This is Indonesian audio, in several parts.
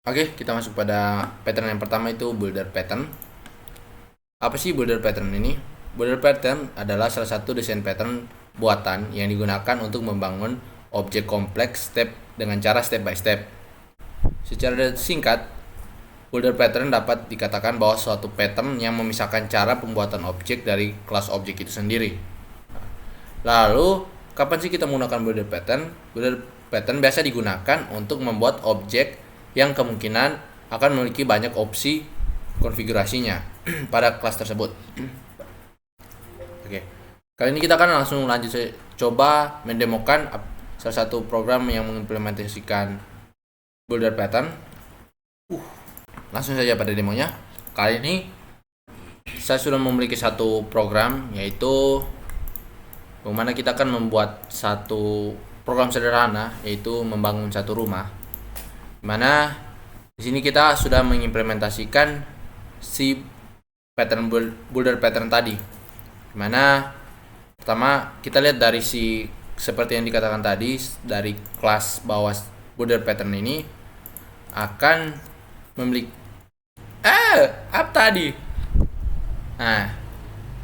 Oke, kita masuk pada pattern yang pertama, itu builder pattern. Apa sih builder pattern ini? Builder pattern adalah salah satu desain pattern buatan yang digunakan untuk membangun objek kompleks dengan cara step by step. Secara singkat, builder pattern dapat dikatakan bahwa suatu pattern yang memisahkan cara pembuatan objek dari kelas objek itu sendiri. Lalu, kapan sih kita menggunakan builder pattern? Builder pattern biasa digunakan untuk membuat objek yang kemungkinan akan memiliki banyak opsi konfigurasinya pada kelas tersebut. Oke. Kali ini kita akan langsung lanjut coba mendemokan salah satu program yang mengimplementasikan builder pattern. Langsung saja pada demonya. Kali ini saya sudah memiliki satu program, yaitu bagaimana kita akan membuat satu program sederhana, yaitu membangun satu rumah. Dimana di sini kita sudah mengimplementasikan si pattern builder pattern tadi. Dimana pertama kita lihat dari seperti yang dikatakan tadi, dari kelas bawah builder pattern ini akan memiliki apa tadi? Nah,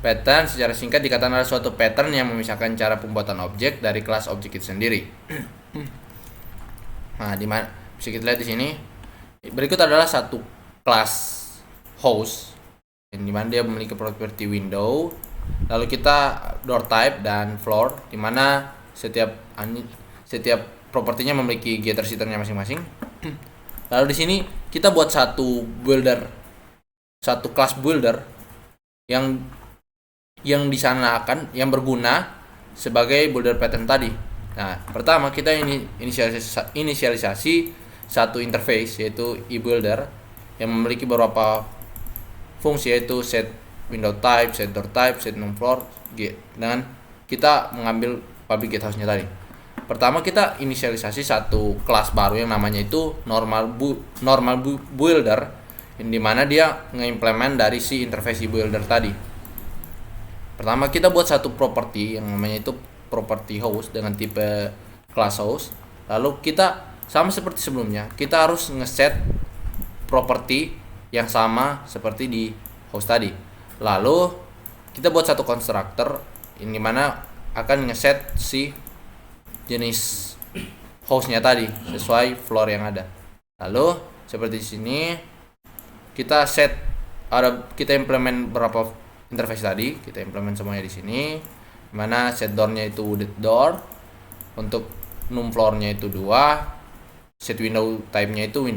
pattern secara singkat dikatakan adalah suatu pattern yang memisahkan cara pembuatan objek dari kelas objek itu sendiri. Nah, di mana bisa kita lihat di sini. Berikut adalah satu kelas host yang dimana dia memiliki properti window, lalu kita door type dan floor, dimana setiap propertinya memiliki getter sitternya masing-masing. Lalu di sini kita buat satu kelas builder yang disanakan, yang berguna sebagai builder pattern tadi. Nah, pertama kita inisialisasi satu interface, yaitu eBuilder, yang memiliki beberapa fungsi, yaitu set window type, set door type, set num floor, dengan kita mengambil public gatehouse-nya tadi. Pertama kita inisialisasi satu kelas baru yang namanya itu normal builder, yang dimana dia nge-implement dari si interface eBuilder tadi. Pertama kita buat satu property yang namanya itu property host dengan tipe class host. Lalu kita sama seperti sebelumnya, kita harus ngeset property yang sama seperti di host tadi. Lalu kita buat satu constructor yang dimana akan ngeset si jenis hostnya tadi sesuai floor yang ada. Lalu seperti di sini kita implement berapa interface tadi, kita implement semuanya di sini. Dimana set door-nya itu wooded door, untuk num floor-nya itu 2, set window type-nya itu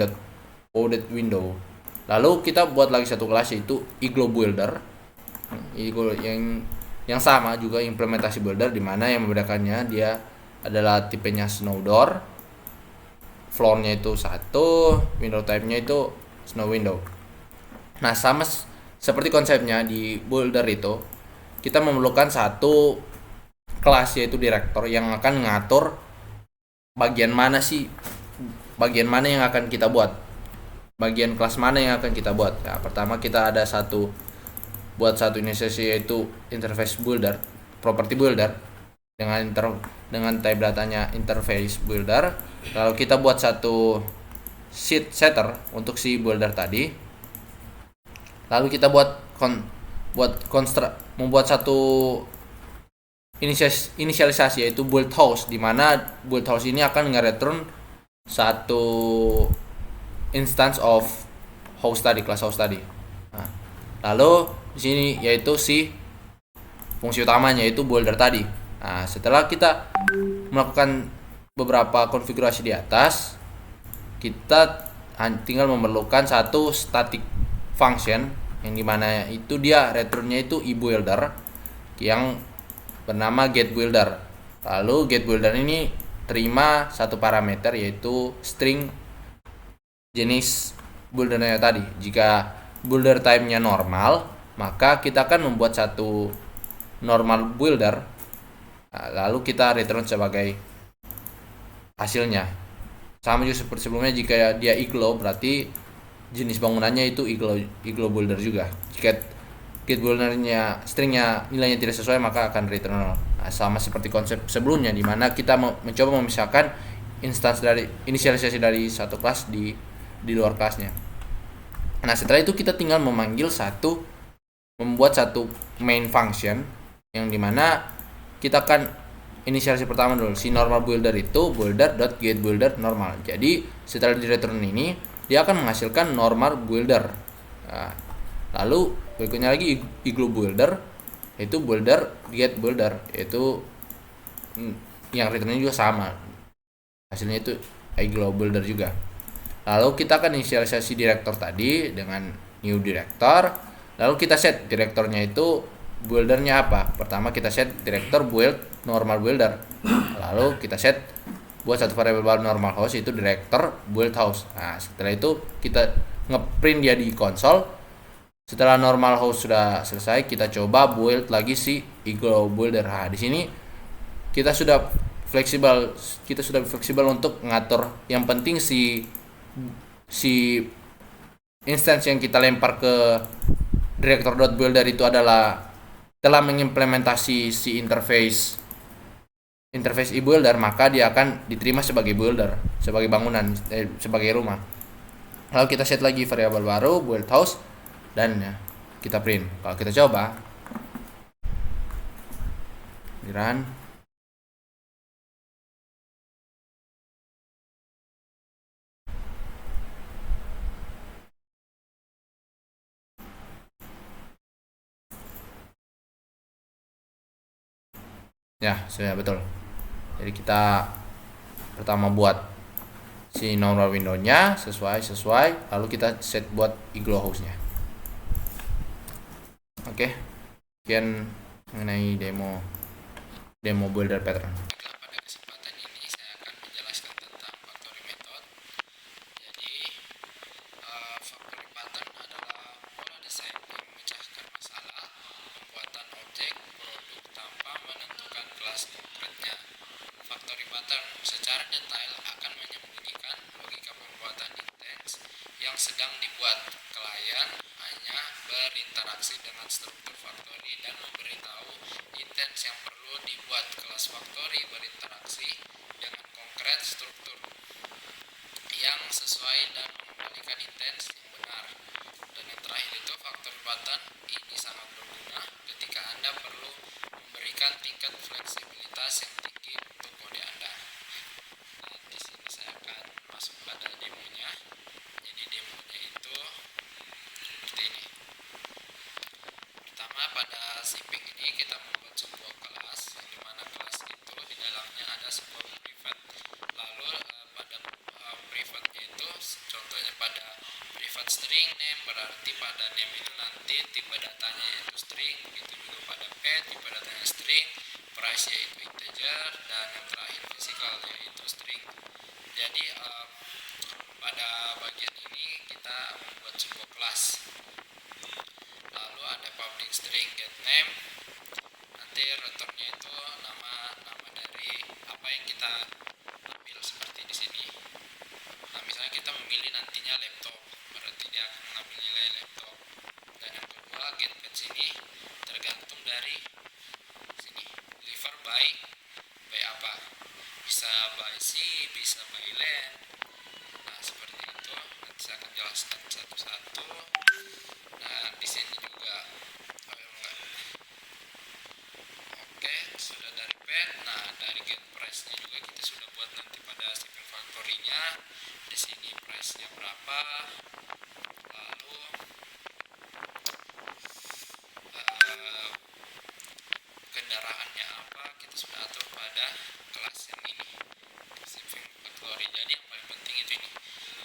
wooded window. Lalu kita buat lagi satu kelas, yaitu igloo builder. Igloo yang sama juga implementasi builder, dimana yang membedakannya dia adalah tipenya snow door, floor-nya itu 1, window type-nya itu snow window. Nah, sama seperti konsepnya di builder itu, kita memerlukan satu kelas, yaitu director, yang akan ngatur bagian mana yang akan kita buat, bagian kelas mana yang akan kita buat. Nah, pertama kita ada satu inisiasi, yaitu interface builder, property builder dengan type datanya interface builder. Lalu kita buat satu sheet setter untuk si builder tadi. Lalu kita membuat satu inisialisasi, yaitu build host, di mana build host ini akan nge-return satu instance of host tadi, kelas host tadi. Nah, lalu di sini yaitu si fungsi utamanya, yaitu builder tadi. Nah, setelah kita melakukan beberapa konfigurasi di atas, kita tinggal memerlukan satu static function yang dimana itu dia returnnya itu eBuilder yang bernama getBuilder. Lalu getBuilder ini terima satu parameter, yaitu string jenis buildernya tadi. Jika builder type-nya normal, maka kita akan membuat satu normal builder. Nah, lalu kita return sebagai hasilnya. Sama juga seperti sebelumnya, jika dia igloo berarti jenis bangunannya itu igloo builder juga. Jika get buildernya stringnya nilainya tidak sesuai, maka akan return 0. Nah, sama seperti konsep sebelumnya, di mana kita mencoba memisahkan inisialisasi dari satu kelas di di luar kelasnya. Nah, setelah itu kita tinggal membuat satu main function yang dimana kita akan inisialisasi pertama dulu si normal builder itu builder.getBuilder normal. Jadi setelah di return ini dia akan menghasilkan normal builder. Nah, lalu berikutnya lagi igloo builder yaitu builder get builder, yaitu yang returnnya juga sama, hasilnya itu igloo builder juga. Lalu kita akan inisialisasi direktor tadi dengan new director. Lalu kita set direktornya itu buildernya apa. Pertama kita set direktor build normal builder. Lalu kita set buat satu variabel baru normal host itu director build host. Nah, setelah itu kita ngeprint dia di konsol. Setelah normal host sudah selesai, kita coba build lagi si igloo builder. Nah, di sini kita sudah fleksibel untuk ngatur. Yang penting si instance yang kita lempar ke director.builder itu adalah telah mengimplementasi si interface e-builder, maka dia akan diterima sebagai builder, sebagai bangunan, sebagai rumah. Lalu kita set lagi variabel baru build house dan ya, kita print. Kalau kita coba di run, ya sudah betul. Jadi kita pertama buat si normal window-nya sesuai, lalu kita set buat igloo host-nya. Oke, sekian mengenai demo builder pattern. Pada kesempatan ini saya akan menjelaskan tentang factory method. Jadi factory pattern adalah pola desain yang memecahkan masalah pembuatan objek produk tanpa menentukan kelas konkretnya. Factory pattern secara detail akan menyembunyikan logika pembuatan intens yang sedang dibuat. Klien hanya berinteraksi dengan struktur factory dan memberitahu intens yang perlu dibuat. Kelas factory berinteraksi dengan konkret struktur yang sesuai dan mengembalikan intens yang benar. Dan yang terakhir itu factory pattern ini sangat berguna ketika Anda perlu memberikan tingkat fleksibilitas yang tinggi untuk kode Anda. Nah, di sini saya akan masuk pada demonya. Jadi demonya itu seperti ini. Pertama, pada shipping ini kita membuat sebuah kelas, yang dimana kelas itu di dalamnya ada sebuah private. Lalu pada private-nya itu contohnya pada private string name, berarti pada name itu nanti tipe datanya yaitu string. Begitu juga pada pet, tipe datanya string, price yaitu integer, dan yang terakhir physical yaitu string. Jadi pada bagian ini kita membuat sebuah kelas. Lalu ada public string get name, nanti returnnya itu nama dari apa yang kita ambil seperti di sini. Nah, misalnya kita memilih nantinya laptop, berarti dia akan mengambil nilai laptop. Dan yang kedua get patch ini tergantung dari sini deliver by apa, bisa by C, bisa by LAN. Nah, seperti itu nanti saya akan jelaskan satu-satu. Nah, di sini juga oke, sudah dari pet. Nah, dari get price-nya juga kita sudah buat nanti pada shipping factory-nya. Di sini price-nya berapa. Lalu kendaraannya apa kita sudah atur pada kelas yang ini shipping factory. Jadi yang paling penting itu ini.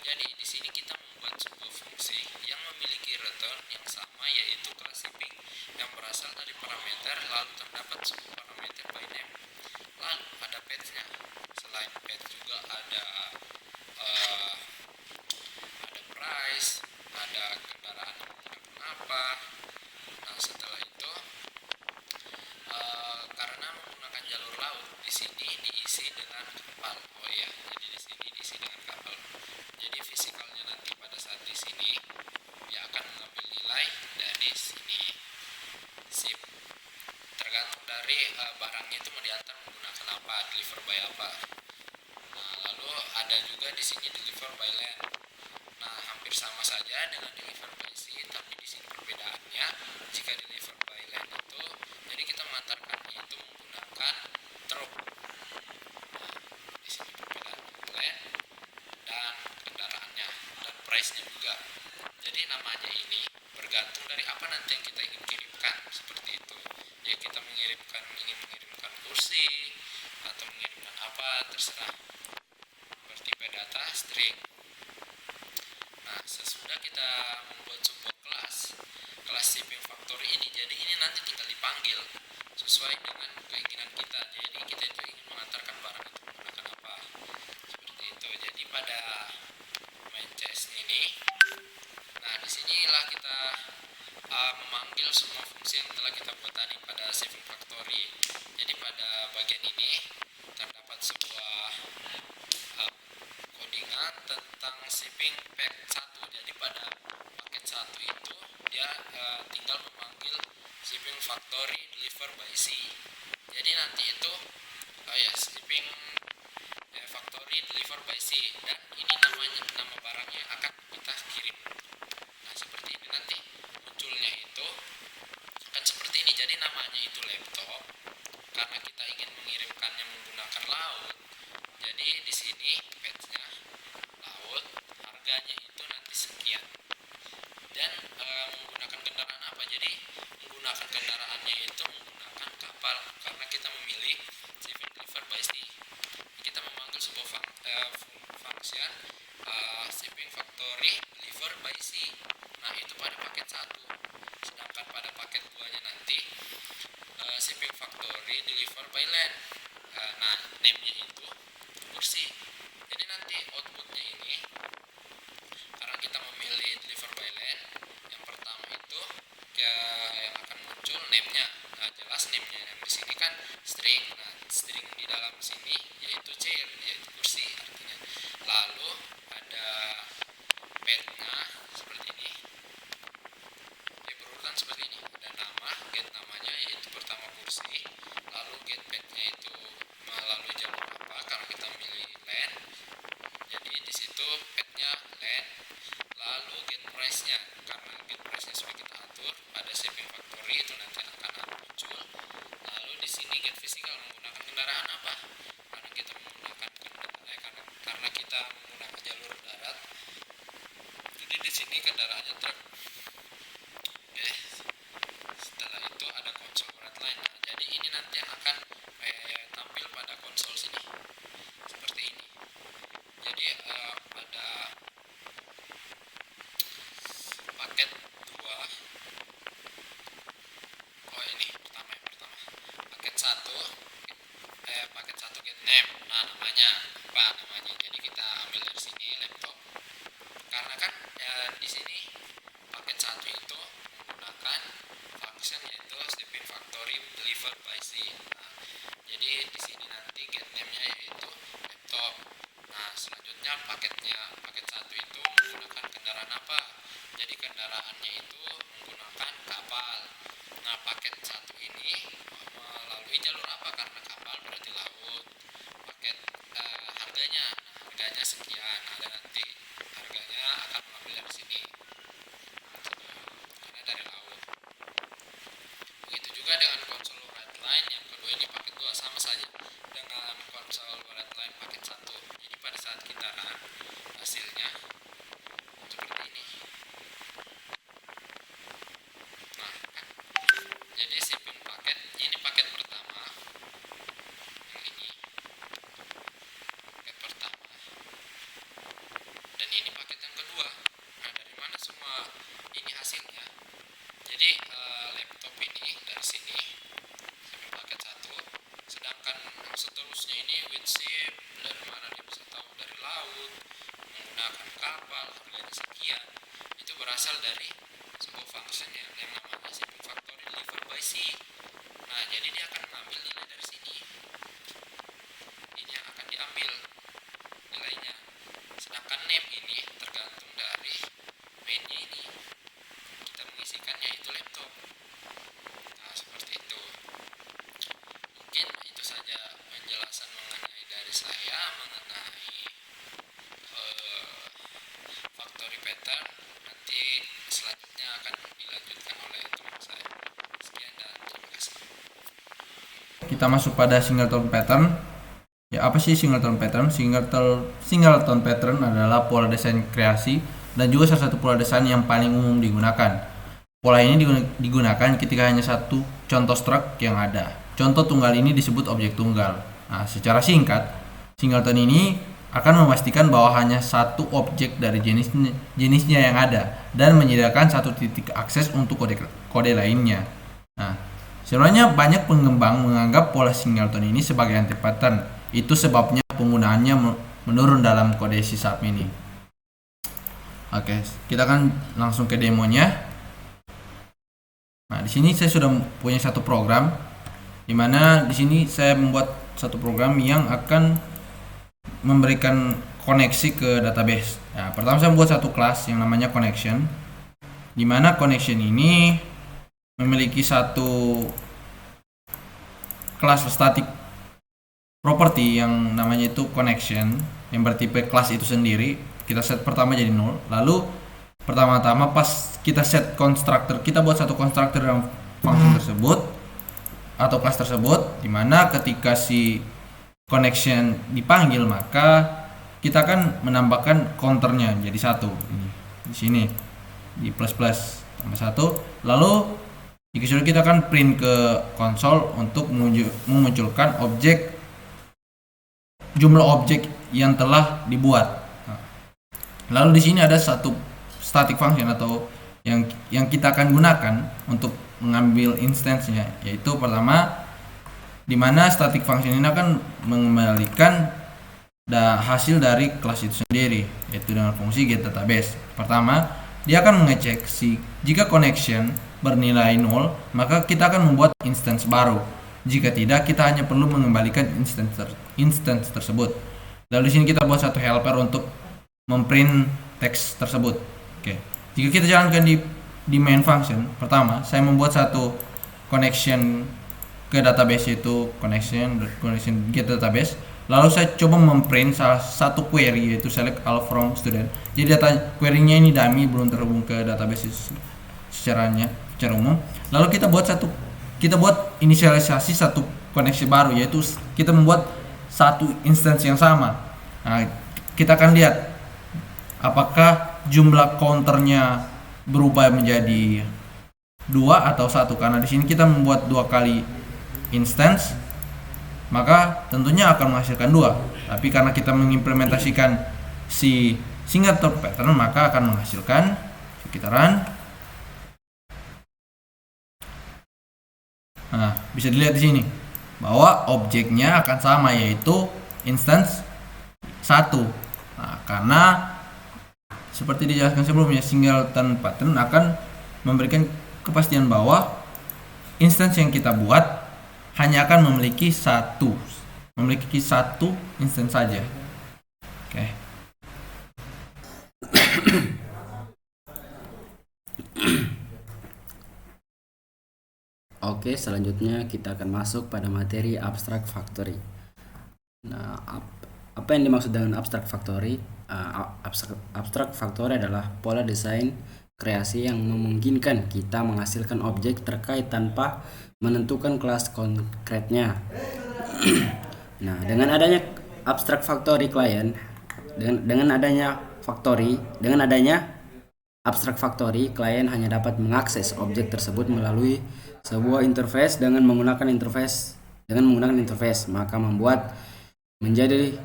Jadi di sini kita membuat sebuah fungsi yang memiliki return yang sama, yaitu kelas shipping yang berasal dari parameter, lalu terdapat sebuah parameter by name. Lalu ada pet-nya. Selain pet juga ada price, ada kendaraan yang menggunakan apa. Nah, setelah itu karena menggunakan jalur laut, di sini diisi dengan kapal. Oh iya, jadi di sini diisi dengan kapal. Jadi fisikalnya nanti pada saat di sini dia akan mengambil nilai dari sini ship, tergantung dari barangnya itu mau diantar menggunakan apa, deliver by apa. Nah, lalu ada juga di sini deliver by land. Nah, hampir sama saja dengan deliver by sea, tapi di sini perbedaannya jika deliver by land itu, jadi kita mengantarkannya itu menggunakan truk. Nah, di sini perbedaan land dan kendaraannya dan price-nya juga. Jadi namanya ini bergantung dari apa nanti yang kita ingin kirimkan, seperti itu. Ya kita ingin mengirimkan kursi atau mengirimkan apa terserah. Seperti data string. Nah, sesudah kita membuat sebuah kelas shipping factory ini, jadi ini nanti tinggal dipanggil sesuai dengan keinginan kita. Jadi kita itu ingin mengantarkan barang itu menggunakan apa, seperti itu. Jadi pada main CS ini, nah disinilah kita memanggil semua fungsi yang telah kita buat tadi pada shipping factory. Jadi pada bagian ini terdapat sebuah codingan tentang shipping pack 1. Jadi pada paket 1 itu dia tinggal memanggil shipping factory deliver by sea. Jadi nanti itu shipping factory deliver by sea, dan ini nama barangnya akan kita kirim. Nah, seperti ini nanti munculnya itu akan seperti ini. Jadi namanya itu laptop karena kita ingin mengirimkannya menggunakan laut. Jadi di sini batch-nya laut, harganya itu nanti sekian. Dan menggunakan kendaraan apa? Jadi menggunakan kendaraannya itu menggunakan kapal karena kita memilih shipping deliver by sea. Kita memanggil sebuah function shipping factory deliver by sea. Nah, itu pada paket 1. Sedangkan pada paket 2-nya nanti shipping factory deliver by land. Nah, name-nya itu kursi. Jadi nanti outputnya ini, karena kita memilih deliver by land, yang pertama itu yang akan muncul name-nya. Nah, jelas name-nya yang di sini kan string. Nah, string di dalam sini yaitu chair, yaitu kursi artinya. Lalu ada path-nya seperti ini. Dia berurutan seperti ini. Ada nama, get namanya yaitu pertama kursi, lalu get path-nya itu melalui jalur apa karena kita milih land. Jadi di situ path-nya land, lalu get price-nya karena get price-nya sudah kita atur pada shipping factory itu nanti akan muncul. Lalu di sini get physical menggunakan kendaraan apa? Karena kita menggunakan karena kita menggunakan jalur darat. Jadi di sini kendaraannya truk. Oke. Setelah itu ada konsol berat lain. Nah, jadi ini nanti yang akan tampil pada konsol sini seperti ini. Jadi ada paket 2. Ini pertama paket 1 paket 1 get name. Nah, namanya apa namanya? Jadi kita ambil dari sini laptop. Karena kan di sini paket 1 itu menggunakan function yaitu shipping factory deliver by sea. Nah, jadi di sini nanti get name-nya yaitu laptop. Nah, selanjutnya paket 1 itu menggunakan kendaraan apa? Jadi kendaraannya itu menggunakan kapal. Nah, paket 1 ini melalui jalur apa? Karena kapal berarti laut. Paket harganya sekian. Ada nanti harganya akan mengambil dari sini karena dari laut. Begitu juga dengan konsol write line yang kedua ini paket 2 sama saja dengan konsol write line paket 1. Jadi pada saat kita run hasilnya seperti ini. Nah, jadi shipping paket ini paket pertama. Yang ini paket pertama. Dan ini paket yang kedua. Nah, dari mana semua ini hasilnya? Jadi laptop ini dari sini shipping paket 1. Sedangkan seterusnya ini with ship, dari mana dia bisa tahu? Dari laut, menggunakan kapal, harganya sekian. Itu berasal dari sebuah function yang namanya shipping factory deliver by sea. Nah, jadi dia akan mengambil nilai dari sini. Ini yang akan diambil nilainya. Sedangkan name ini tergantung dari main-nya ini. Kita mengisikannya itu laptop. Nah, seperti itu. Mungkin itu saja penjelasan mengenai dari saya mengenai factory pattern kita masuk pada singleton pattern. Ya, apa sih singleton pattern? Singleton pattern adalah pola desain kreasi dan juga salah satu pola desain yang paling umum digunakan. Pola ini digunakan ketika hanya satu contoh struct yang ada. Contoh tunggal ini disebut objek tunggal. Nah, secara singkat, singleton ini akan memastikan bahwa hanya satu objek dari jenisnya yang ada dan menyediakan satu titik akses untuk kode lainnya. Nah, sebenarnya banyak pengembang menganggap pola singleton ini sebagai anti pattern. Itu sebabnya penggunaannya menurun dalam kode C# ini. Oke, kita akan langsung ke demonya. Nah, di sini saya sudah punya satu program, di mana di sini saya membuat satu program yang akan memberikan koneksi ke database. Nah, pertama saya membuat satu kelas yang namanya connection, di mana connection ini memiliki satu kelas static property yang namanya itu connection, yang bertipe kelas itu sendiri. Kita set pertama jadi 0, lalu pertama-tama pas kita set constructor, kita buat satu constructor dalam function tersebut atau kelas tersebut, dimana ketika si connection dipanggil maka kita akan menambahkan counternya jadi 1. Ini di sini di plus tambah 1, lalu jika sudah kita akan print ke konsol untuk memunculkan jumlah objek yang telah dibuat. Lalu di sini ada satu static function atau yang kita akan gunakan untuk mengambil instance-nya, yaitu pertama di mana static function ini akan mengembalikan hasil dari kelas itu sendiri, yaitu dengan fungsi getDatabase. Pertama, dia akan mengecek jika connection bernilai 0, maka kita akan membuat instance baru. Jika tidak, kita hanya perlu mengembalikan instance tersebut. Lalu di sini kita buat satu helper untuk memprint teks tersebut. Oke. Jika kita jalankan di main function, pertama saya membuat satu connection ke database, itu connection get database. Lalu saya coba memprint salah satu query, yaitu select all from student. Jadi query-nya ini dummy, belum terhubung ke database secara umum. Lalu kita buat inisialisasi satu koneksi baru, yaitu kita membuat satu instance yang sama. Nah, kita akan lihat apakah jumlah counternya berubah menjadi 2 atau 1, karena di sini kita membuat 2 kali instance, maka tentunya akan menghasilkan 2. Tapi karena kita mengimplementasikan si singleton pattern, maka akan menghasilkan sekitaran. Nah, bisa dilihat di sini bahwa objeknya akan sama, yaitu instance 1. Nah, karena seperti dijelaskan sebelumnya, singleton pattern akan memberikan kepastian bahwa instance yang kita buat hanya akan memiliki satu instance saja. Oke. Oke, selanjutnya kita akan masuk pada materi abstract factory. Nah, apa yang dimaksud dengan abstract factory? Abstract factory adalah pola desain kreasi yang memungkinkan kita menghasilkan objek terkait tanpa menentukan kelas konkretnya. Nah, dengan adanya abstract factory client, dengan adanya abstract factory, klien hanya dapat mengakses objek tersebut melalui sebuah interface dengan menggunakan interface, maka membuat menjadi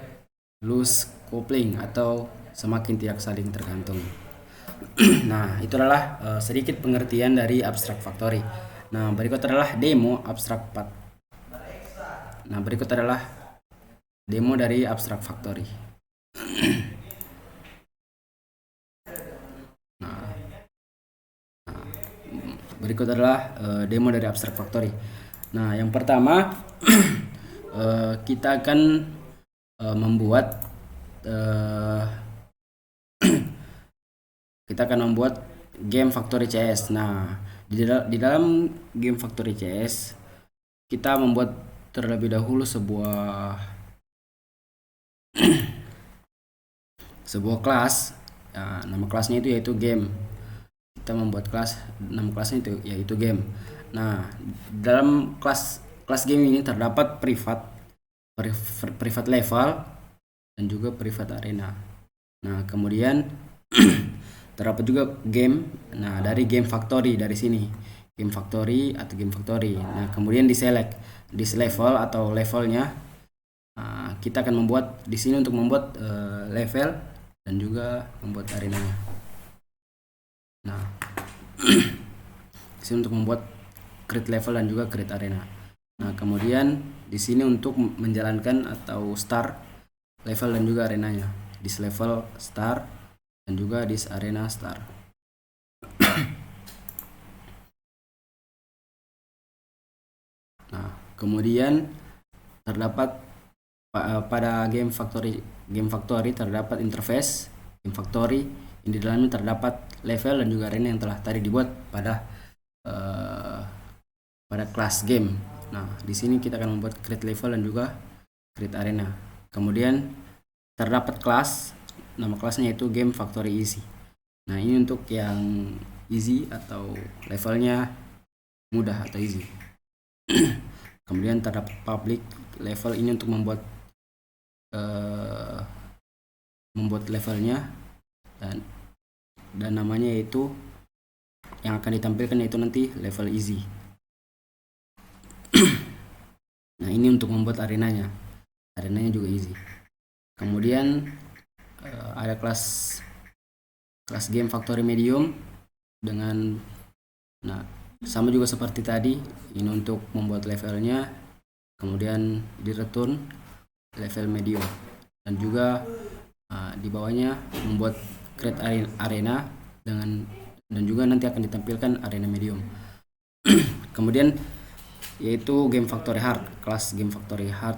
loose coupling atau semakin tidak saling tergantung. Nah, itu adalah sedikit pengertian dari abstract factory. Nah, berikut adalah demo dari abstract factory. Berikut adalah demo dari abstract factory. Nah, yang pertama kita akan membuat game Factory CS. Nah, di dalam game Factory CS kita membuat terlebih dahulu sebuah kelas. Nama kelasnya itu yaitu game. Kita membuat nama kelasnya itu yaitu game. Nah, dalam kelas kelas game ini terdapat private level dan juga private arena. Nah, kemudian terdapat juga game. Nah, dari game factory dari sini. Game factory atau game factory. Nah, kemudian diselect this level atau levelnya. Nah, kita akan membuat di sini untuk membuat level dan juga membuat arenanya. Nah, di sini untuk membuat create level dan juga create arena. Nah, kemudian di sini untuk menjalankan atau start level dan juga arenanya. This level start dan juga this arena start. Nah, kemudian terdapat pada game factory terdapat interface game factory. Di dalamnya terdapat level dan juga arena yang telah tadi dibuat pada kelas game. Nah, di sini kita akan membuat create level dan juga create arena. Kemudian terdapat kelas, nama kelasnya yaitu game factory easy. Nah, ini untuk yang easy atau levelnya mudah atau easy. Kemudian terdapat public level, ini untuk membuat levelnya dan namanya yaitu yang akan ditampilkan yaitu nanti level easy. Nah, ini untuk membuat arenanya juga easy. Kemudian ada kelas game factory medium dengan sama juga seperti tadi, ini untuk membuat levelnya, kemudian di return level medium, dan juga di bawahnya membuat create arena dan juga nanti akan ditampilkan arena medium. Kemudian yaitu game factory hard, kelas game factory hard.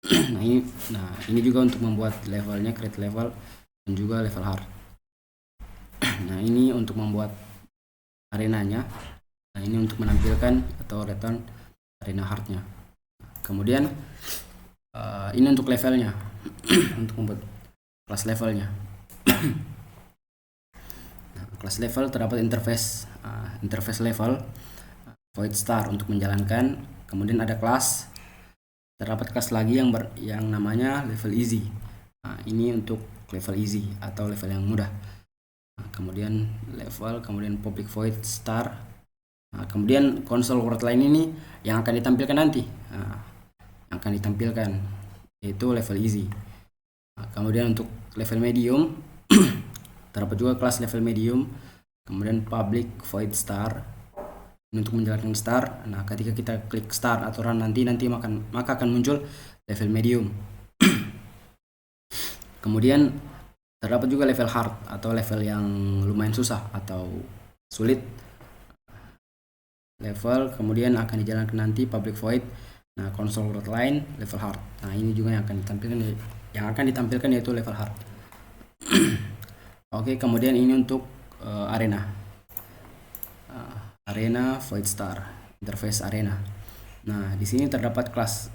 Nah, ini juga untuk membuat levelnya, create level dan juga level hard. Nah, ini untuk membuat arenanya. Nah, ini untuk menampilkan atau return arena hardnya. Kemudian ini untuk levelnya, untuk membuat kelas levelnya. Nah, kelas level terdapat interface level, void star untuk menjalankan. Kemudian ada kelas, terdapat kelas lagi yang namanya level easy. Nah, ini untuk level easy atau level yang mudah. Nah, kemudian level, kemudian public void star. Nah, kemudian console word line ini yang akan ditampilkan nanti. Nah, yang akan ditampilkan yaitu level easy. Nah, kemudian untuk level medium terdapat juga kelas level medium, kemudian public void star untuk menjalankan start. Nah, ketika kita klik start atau run nanti maka akan muncul level medium. Kemudian terdapat juga level hard atau level yang lumayan susah atau sulit. Level kemudian akan dijalankan nanti public void. Nah, console word line level hard. Nah, ini juga yang akan ditampilkan yaitu level hard. Oke, kemudian ini untuk arena. Arena void star, interface arena. Nah, di sini terdapat kelas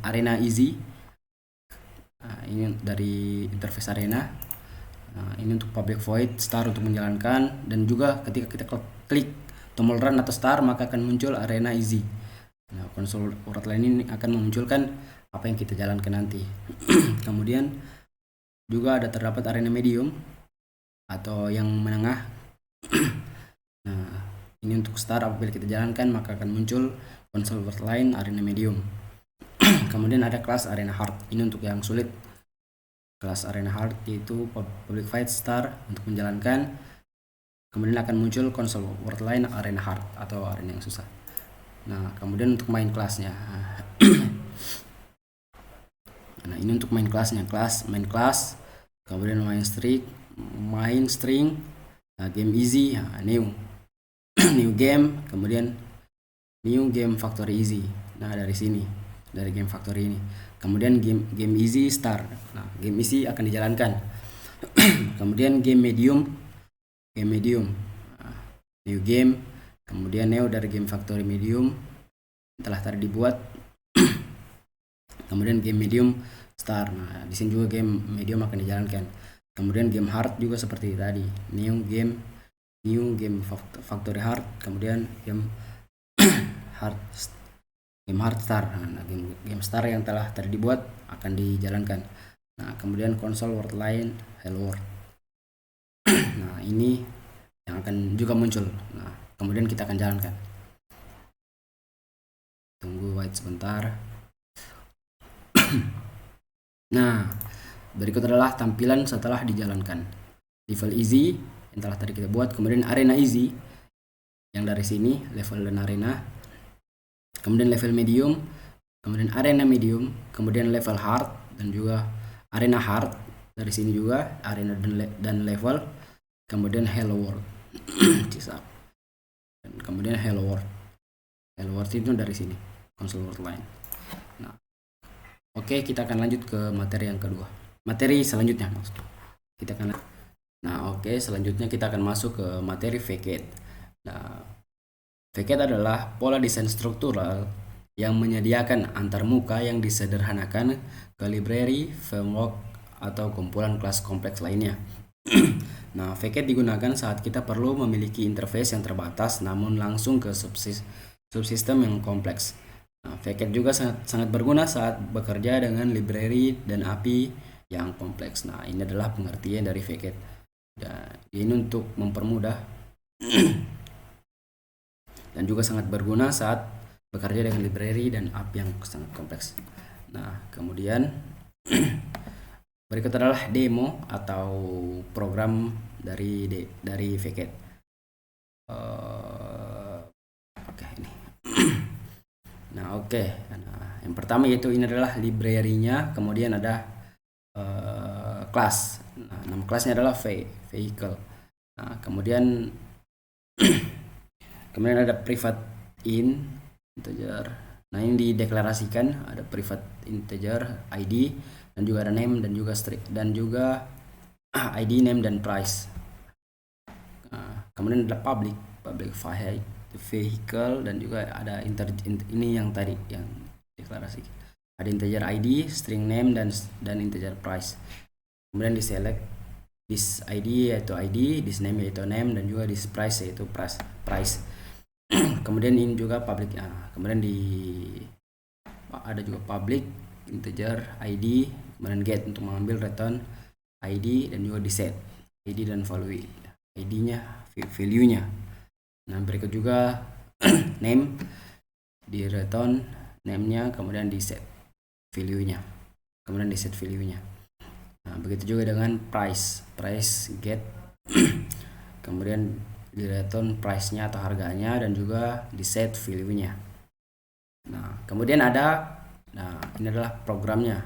arena easy. Nah, ini dari interface arena. Nah, ini untuk public void star untuk menjalankan, dan juga ketika kita klik tombol run atau star maka akan muncul arena easy. Nah, console word line ini akan memunculkan apa yang kita jalankan nanti. Kemudian juga ada terdapat arena medium atau yang menengah. Nah, ini untuk start, apabila kita jalankan maka akan muncul console word line arena medium. Kemudian ada kelas arena hard, ini untuk yang sulit. Kelas arena hard yaitu public void star untuk menjalankan, kemudian akan muncul console word line arena hard atau arena yang susah. Nah, kemudian untuk main kelasnya. Nah, ini untuk main kelasnya, main kelas, kemudian main string, game easy, new game, kemudian new game factory easy. Nah, dari sini, dari game factory ini. Kemudian game easy start. Nah, game easy akan dijalankan. Kemudian game medium, new game, kemudian new dari game factory medium telah tadi dibuat. Kemudian game medium start. Nah, di sini juga game medium akan dijalankan. Kemudian game hard juga seperti tadi, new game factory hard, kemudian game hard game hard start. Nah, game start yang telah tadi dibuat akan dijalankan. Nah, kemudian console world line hello world. Nah, ini yang akan juga muncul. Nah, kemudian kita akan jalankan. Tunggu wait sebentar. Nah, berikut adalah tampilan setelah dijalankan. Level easy yang telah tadi kita buat, kemudian arena easy yang dari sini, level dan arena, kemudian level medium, kemudian arena medium, kemudian level hard dan juga arena hard dari sini juga, arena dan level, kemudian hello world. Dan kemudian hello world itu dari sini, console world line. Nah, oke, kita akan lanjut ke materi yang kedua, materi selanjutnya maksudnya. Selanjutnya kita akan masuk ke materi facade. Nah, facade adalah pola desain struktural yang menyediakan antarmuka yang disederhanakan ke library, framework, atau kumpulan kelas kompleks lainnya. Nah, facade digunakan saat kita perlu memiliki interface yang terbatas namun langsung ke subsistem yang kompleks. Nah, facade juga sangat berguna saat bekerja dengan library dan API yang kompleks. Nah, ini adalah pengertian dari facade. Dan ini untuk mempermudah dan juga sangat berguna saat bekerja dengan library dan API yang sangat kompleks. Nah, kemudian berikut adalah demo atau program dari facade. Ini. Nah, yang pertama yaitu ini adalah library-nya, kemudian ada kelas. Nah, nama kelasnya adalah vehicle. Nah, kemudian ada private integer. Nah, ini dideklarasikan ada private integer ID dan juga ada name dan juga string dan juga ID, name, dan price. Nah, kemudian ada public vehicle dan juga ada ini yang tadi yang deklarasi. Ada integer ID, string name, dan integer price. Kemudian di select this ID yaitu ID, this name yaitu name, dan juga this price yaitu price. Kemudian ini juga public. Kemudian ada juga public integer ID, kemudian get untuk mengambil return ID, dan juga di set ID dan value-nya. Nah, berikut juga name di return name-nya, kemudian di set value-nya. Nah, begitu juga dengan price get kemudian di return price-nya atau harganya, dan juga di set value-nya. Nah, kemudian ini adalah programnya.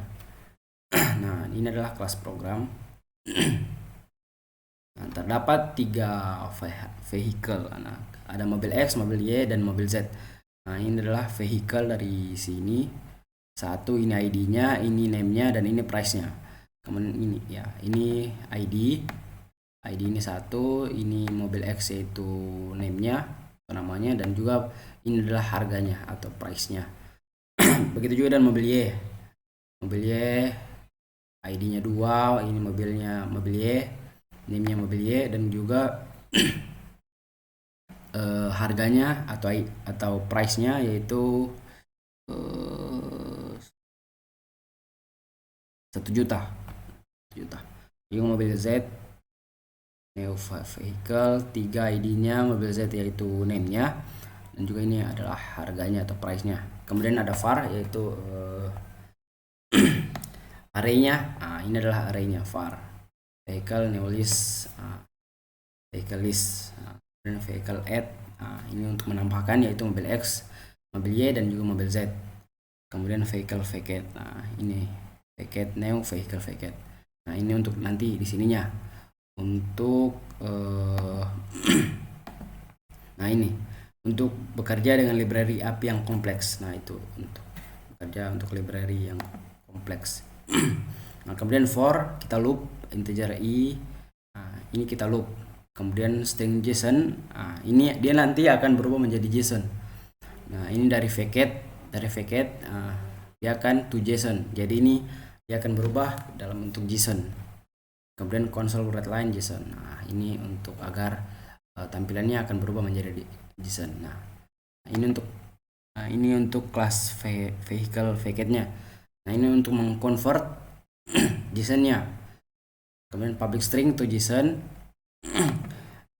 Nah, ini adalah kelas program. Nah, terdapat 3 vehicle. Nah, ada mobil X, mobil Y, dan mobil Z. Nah, ini adalah vehicle dari sini. Satu, ini ID-nya, ini name-nya, dan ini price-nya. Kemudian ini ID ini satu, ini mobil X yaitu name-nya atau namanya, dan juga ini adalah harganya atau price-nya. Begitu juga dengan mobil Y. ID-nya 2, ini mobil Y, name-nya mobil Y, dan juga harganya atau price-nya yaitu 1 juta. Ini mobil Z, new vehicle, 3 ID-nya mobil Z yaitu name-nya, dan juga ini adalah harganya atau price-nya. Kemudian ada var yaitu array-nya. Ini adalah array-nya, var vehicle new list, vehicle list, dan vehicle add. Ini untuk menambahkan yaitu mobil X, mobil Y, dan juga mobil Z. Kemudian vehicle facade. Nah, ini facade new vehicle facade. Nah, ini untuk nanti di sininya untuk nah, ini untuk bekerja dengan library API yang kompleks. Nah, itu untuk bekerja untuk library yang kompleks. Nah, kemudian for kita loop integer i. Nah, ini kita loop. Kemudian string JSON. Nah, ini dia nanti akan berubah menjadi JSON. Nah, ini dari facade dia akan to JSON. Jadi ini dia akan berubah dalam bentuk JSON. Kemudian console line JSON. Nah, ini untuk agar tampilannya akan berubah menjadi JSON. Nah, ini untuk Nah, ini untuk kelas vehicle vacate-nya. Nah, ini untuk mengconvert JSON-nya. Kemudian public string to JSON.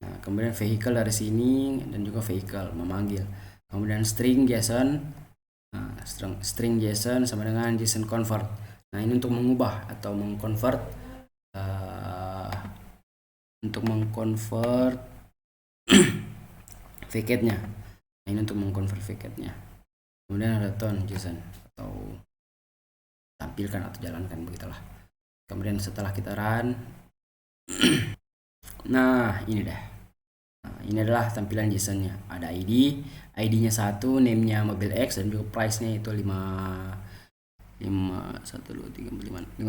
Nah, kemudian vehicle dari sini dan juga vehicle memanggil. Kemudian string JSON. Nah, string JSON sama dengan JSON convert. Nah, ini untuk mengubah atau mengconvert vacate-nya. Nah, ini untuk mengconvert vacate-nya. Kemudian return JSON atau tampilkan atau jalankan, begitulah. Kemudian setelah kita run, nah ini dah. Nah, ini adalah tampilan JSON-nya. Ada ID-nya 1, name-nya mobil X, dan juga price-nya itu 5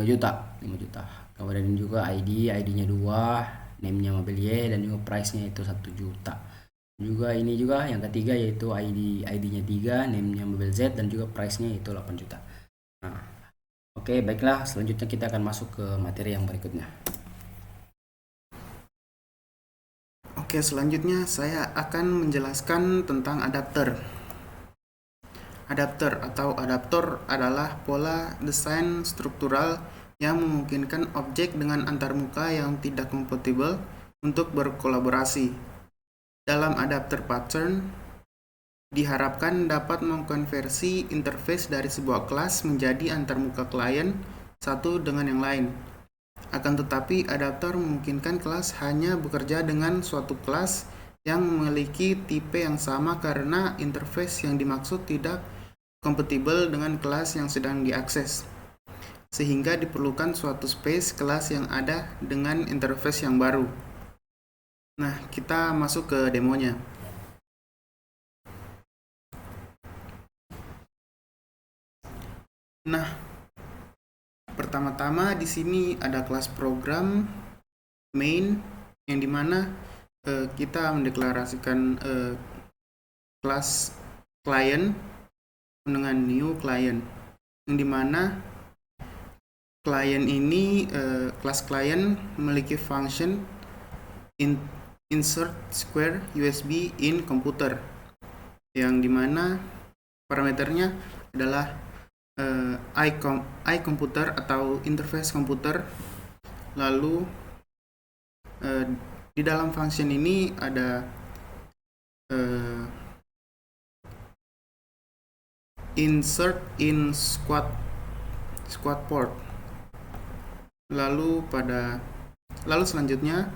juta. Kemudian juga ID-nya 2, name-nya mobil Y, dan juga price-nya itu 1 juta. Juga ini juga yang ketiga yaitu ID-nya 3, name-nya mobil Z, dan juga price-nya itu 8 juta. Nah, oke, baiklah, selanjutnya kita akan masuk ke materi yang berikutnya. Oke, selanjutnya saya akan menjelaskan tentang adapter. Adapter atau adaptor adalah pola desain struktural yang memungkinkan objek dengan antarmuka yang tidak kompatibel untuk berkolaborasi. Dalam adapter pattern, diharapkan dapat mengkonversi interface dari sebuah kelas menjadi antarmuka klien satu dengan yang lain. Akan tetapi, adapter memungkinkan kelas hanya bekerja dengan suatu kelas yang memiliki tipe yang sama karena interface yang dimaksud tidak kompatibel dengan kelas yang sedang diakses. Sehingga diperlukan suatu space kelas yang ada dengan interface yang baru. Nah, kita masuk ke demonya. Nah, pertama-tama di sini ada kelas program main yang dimana kita mendeklarasikan kelas client dengan new client, yang dimana client ini kelas client memiliki function insert square USB in computer, yang dimana parameternya adalah iComputer atau interface komputer. Lalu di dalam function ini ada insert in squad port. Lalu selanjutnya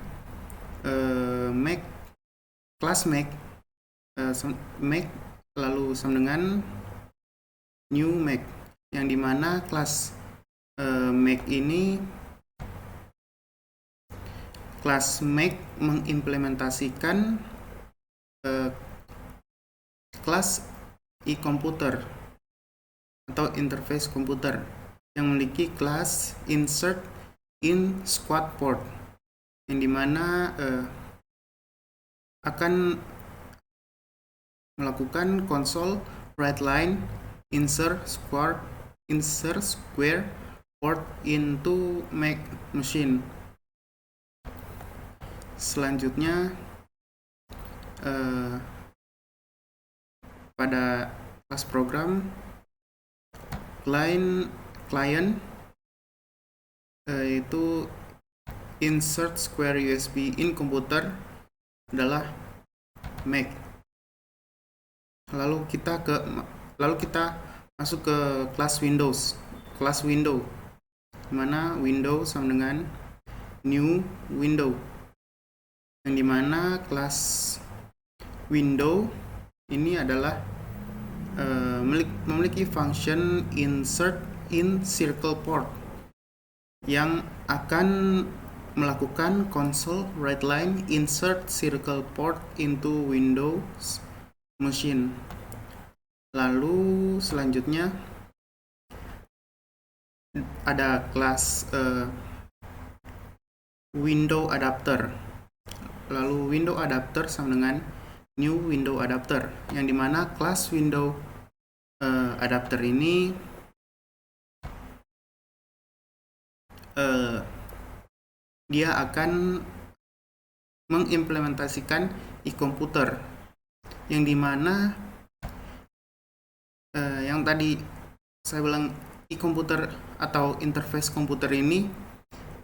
make class make lalu sama dengan new make, yang dimana kelas make ini kelas make mengimplementasikan kelas e-computer atau interface komputer yang memiliki kelas insert in squad port, yang dimana akan melakukan console write line insert square port into Mac machine. Selanjutnya pada kelas program client yaitu insert square USB in computer adalah Mac. Lalu kita masuk ke kelas window, dimana window sama dengan new window, yang dimana kelas window ini adalah memiliki function insert in circle port yang akan melakukan console write line insert circle port into Windows machine. Lalu selanjutnya ada kelas window adapter. Lalu window adapter sama dengan new window adapter, yang dimana kelas window adapter ini dia akan mengimplementasikan e-computer, yang dimana yang tadi saya bilang e-komputer atau interface komputer ini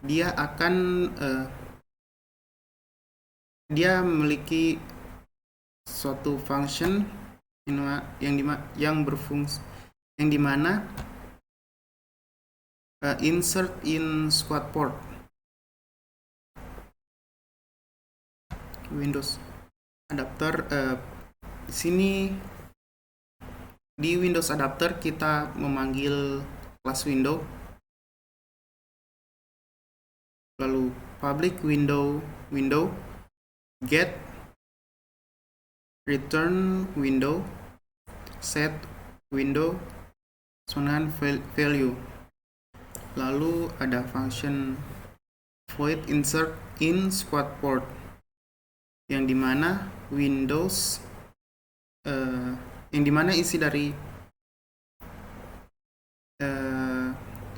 dia akan dia memiliki suatu function yang berfungsi yang dimana insert in squad port Windows adapter. Di sini di Windows adapter kita memanggil kelas window, lalu public window get, return window, set window, dengan value. Lalu ada function void insert in squad port yang dimana Windows yang dimana isi dari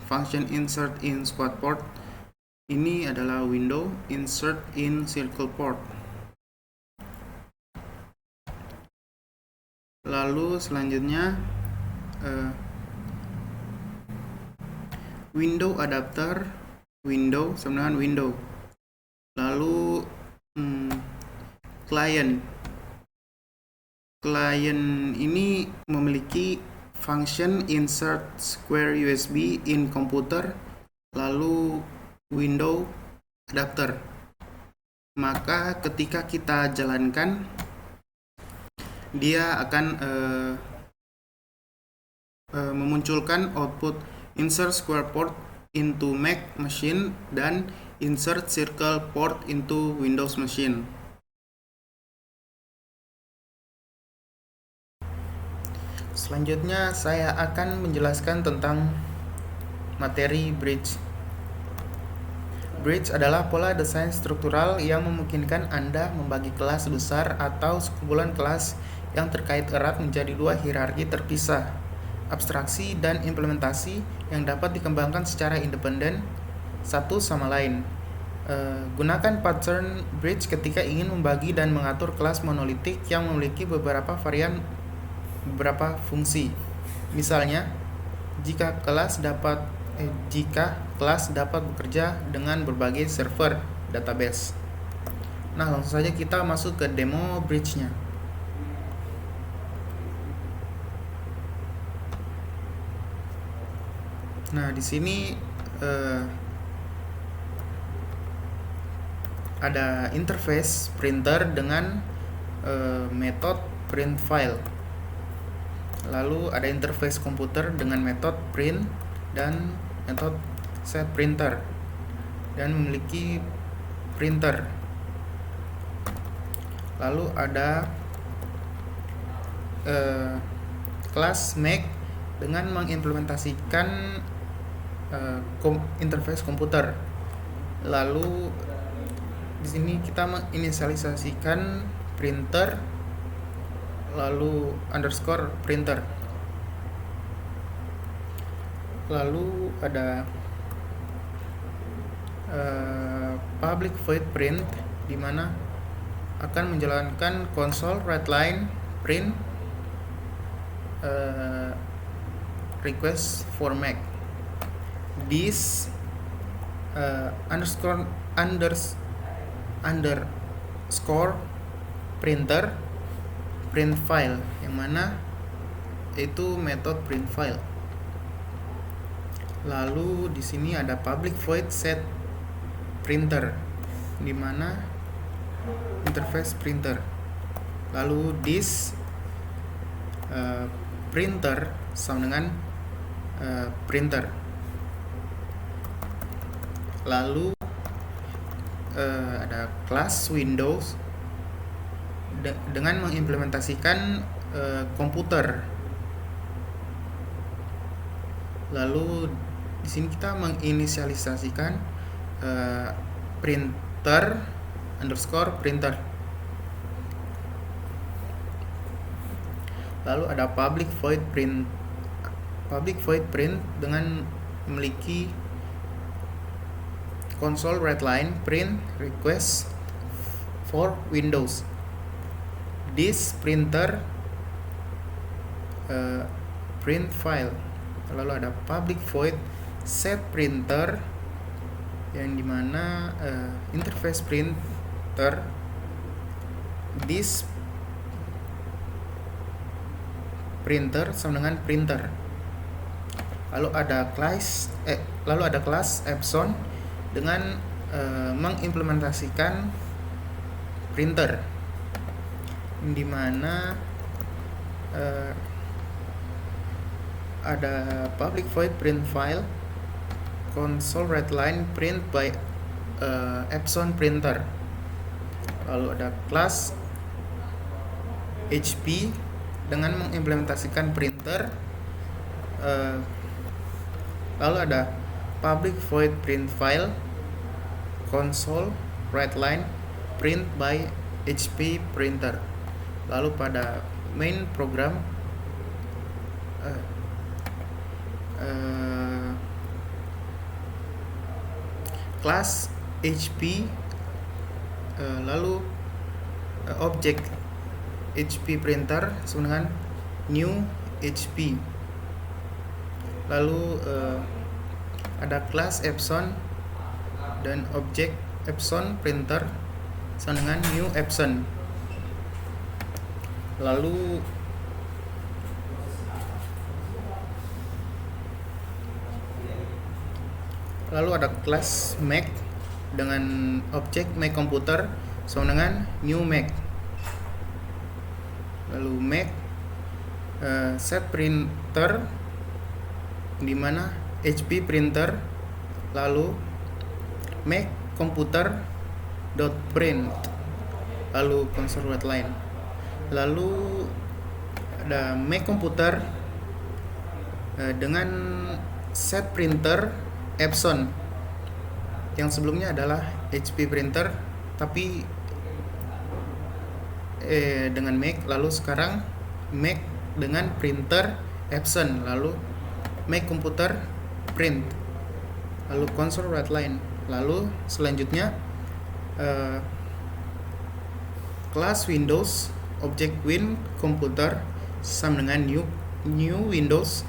function insert in squad port ini adalah window insert in circle port. Lalu selanjutnya window adapter window sama dengan window. Lalu client ini memiliki function insert square USB in computer, lalu window adapter. Maka ketika kita jalankan dia akan memunculkan output insert square port into Mac machine dan insert circle port into Windows machine. Selanjutnya saya akan menjelaskan tentang materi bridge. Bridge adalah pola desain struktural yang memungkinkan Anda membagi kelas besar atau sekumpulan kelas yang terkait erat menjadi dua hierarki terpisah, abstraksi dan implementasi yang dapat dikembangkan secara independen satu sama lain. Gunakan pattern bridge ketika ingin membagi dan mengatur kelas monolitik yang memiliki beberapa fungsi. Misalnya, jika kelas dapat bekerja dengan berbagai server database. Nah, langsung saja kita masuk ke demo bridge-nya. Nah, di sini ada interface printer dengan metode print file. Lalu ada interface komputer dengan metode print dan metode set printer dan memiliki printer. Lalu ada kelas Mac dengan mengimplementasikan interface komputer. Lalu di sini kita menginisialisasikan printer lalu underscore printer. Lalu ada public void print di mana akan menjalankan console writeline print request for Mac. This underscore printer print file, yang mana itu metode print file. Lalu di sini ada public void set printer di mana interface printer. Lalu this printer sama dengan printer. Lalu ada kelas Windows dengan mengimplementasikan komputer. Lalu di sini kita menginisialisasikan printer underscore printer. Lalu ada public void print dengan memiliki console writeline print request for Windows. This printer print file. Lalu ada public void set printer, yang dimana interface printer this printer sama dengan printer. Lalu ada kelas Epson dengan mengimplementasikan printer, dimana ada public void print file console readline print by Epson printer. Lalu ada kelas HP dengan mengimplementasikan printer. Lalu ada public void print file console readline print by HP printer. Lalu pada main program kelas HP, lalu objek HP printer sama dengan new HP. Lalu ada kelas Epson dan objek Epson printer sama dengan new Epson. Lalu ada kelas Mac dengan objek Mac komputer sama dengan new Mac. Lalu Mac set printer di mana HP printer, lalu Mac komputer dot print, lalu console readline. Lalu ada Mac komputer dengan set printer Epson, yang sebelumnya adalah HP printer tapi dengan Mac, lalu sekarang Mac dengan printer Epson, lalu Mac komputer print, lalu console readline. Lalu selanjutnya kelas Windows objek Win komputer sama dengan new Windows,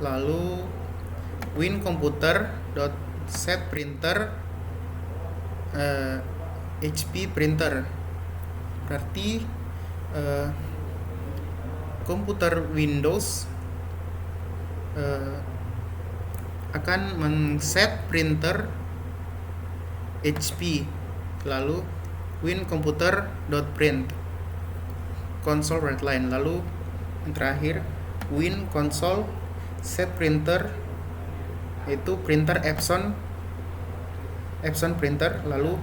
lalu Win komputer dot set printer HP printer. Berarti komputer Windows akan men-set printer HP, lalu Win komputer dot print console readline. Lalu yang terakhir Win console set printer, itu printer Epson printer, lalu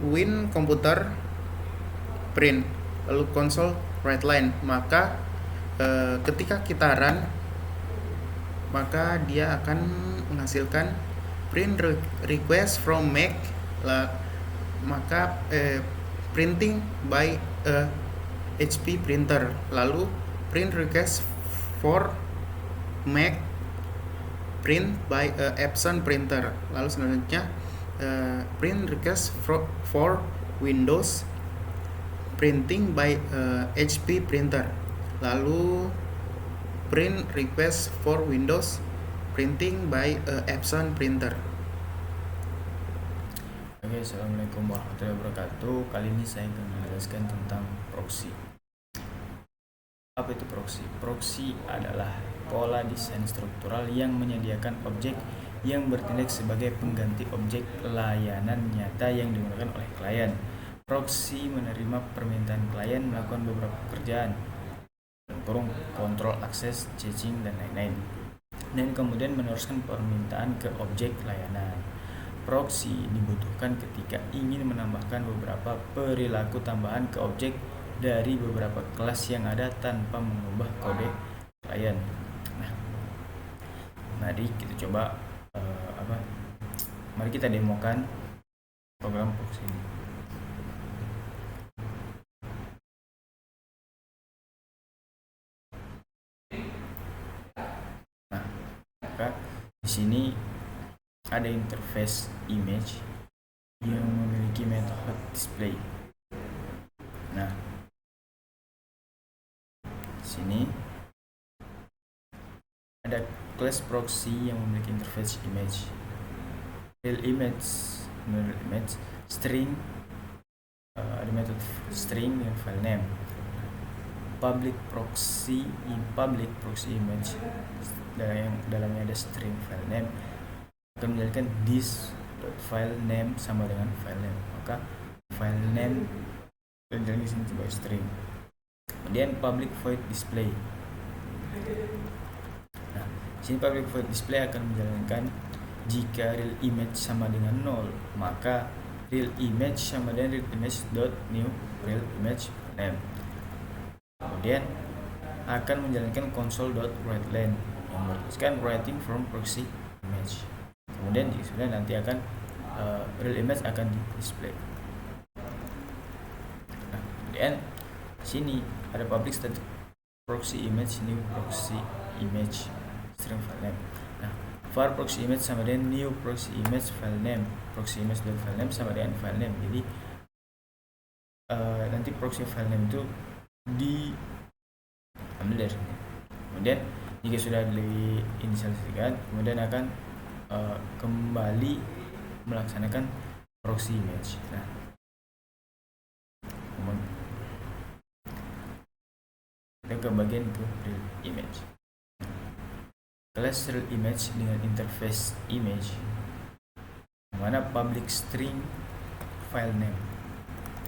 Win komputer print, lalu console readline. Maka ketika kita run, maka dia akan menghasilkan print request from Mac, maka printing by HP printer, lalu print request for Mac print by Epson printer. Lalu selanjutnya print request for Windows printing by HP printer, lalu print request for Windows printing by Epson printer. Oke, assalamualaikum warahmatullahi wabarakatuh. Kali ini saya akan menjelaskan tentang proxy. Apa itu proxy? Proxy adalah pola desain struktural yang menyediakan objek yang bertindak sebagai pengganti objek layanan nyata yang digunakan oleh klien. Proxy menerima permintaan klien melakukan beberapa pekerjaan, kontrol akses, caching, dan lain-lain, dan kemudian meneruskan permintaan ke objek layanan. Proxy dibutuhkan ketika ingin menambahkan beberapa perilaku tambahan ke objek dari beberapa kelas yang ada tanpa mengubah kode klien. Nah, mari kita coba mari kita demokan program proxy ini. Nah, maka di sini ada interface image yang memiliki metode display. Nah, sini ada class proxy yang memiliki interface image, real image, string, ada metode string dan file name. Public proxy image yang dalamnya ada string file name akan menjadikan this.file name sama dengan file name, maka file name dan di sini sebagai string. Kemudian public void display. Nah, sini public void display akan menjalankan jika real image sama dengan 0, maka real image sama dengan real image dot new real image name. Kemudian akan menjalankan console.writeLine yang menuliskan writing from proxy image. Kemudian jika sudah, nanti akan real image akan di display. Nah, kemudian sini ada public static proxy image, new proxy image, string file name. Nah, var proxy image sama dengan new proxy image file name, proxy image dan file name sama dengan file name. Jadi nanti proxy file name itu diambil dari sini. Kemudian jika sudah diinisialisasikan, kemudian akan kembali melaksanakan proxy image. Nah, kita ke bagian itu real image. Class real image dengan interface image, mana public string file name,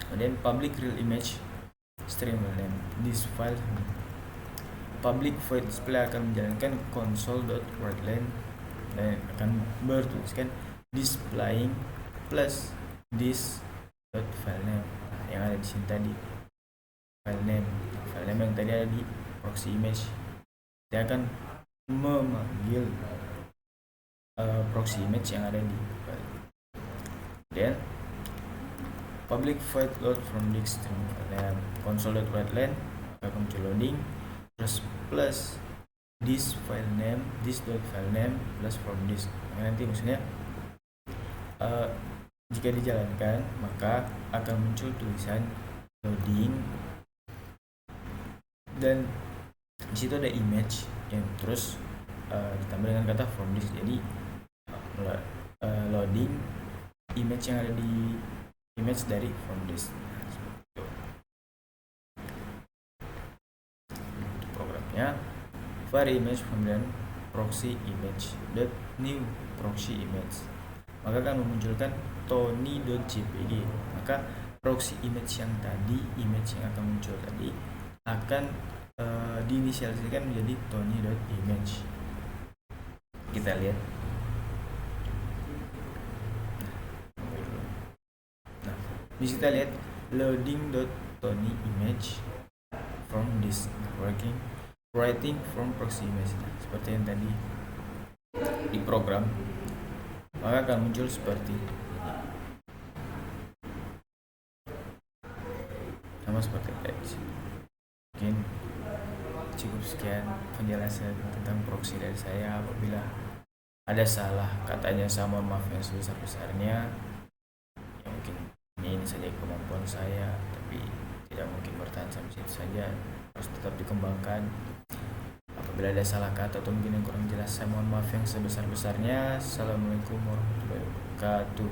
kemudian public real image string file name, this file public void display akan menjalankan console.writeLine dan akan bertuliskan displaying plus this.file name. Nah, yang ada di sini tadi file name yang tadi ada di proxy image, dia akan memanggil proxy image yang ada di file. Dan public void load from the string file name, console.writeLine akan muncul loading terus plus this file name, this.file name plus from this. Nanti maksudnya jika dijalankan maka akan muncul tulisan loading dan di situ ada image yang terus ditambah dengan kata from this. Jadi loading image yang ada di image dari from this. Programnya var image kemudian proxy image dot new proxy image, maka akan memunculkan tony.jpg. Maka proxy image yang tadi, image yang akan muncul tadi akan diinisialisasikan menjadi tony.image. Kita lihat. Nah, bisa kita lihat loading.tony.image from this writing from proxy image. Nah, seperti yang tadi di program, maka akan muncul seperti ini. Sama seperti tadi. Mungkin cukup sekian penjelasan tentang proxy dari saya. Apabila ada salah katanya, saya mohon maaf yang sebesar-besarnya. Ya, mungkin ini saja kemampuan saya, tapi tidak mungkin bertahan sampai situ saja, harus tetap dikembangkan. Apabila ada salah kata atau mungkin yang kurang jelas, saya mohon maaf yang sebesar-besarnya. Assalamualaikum warahmatullahi wabarakatuh.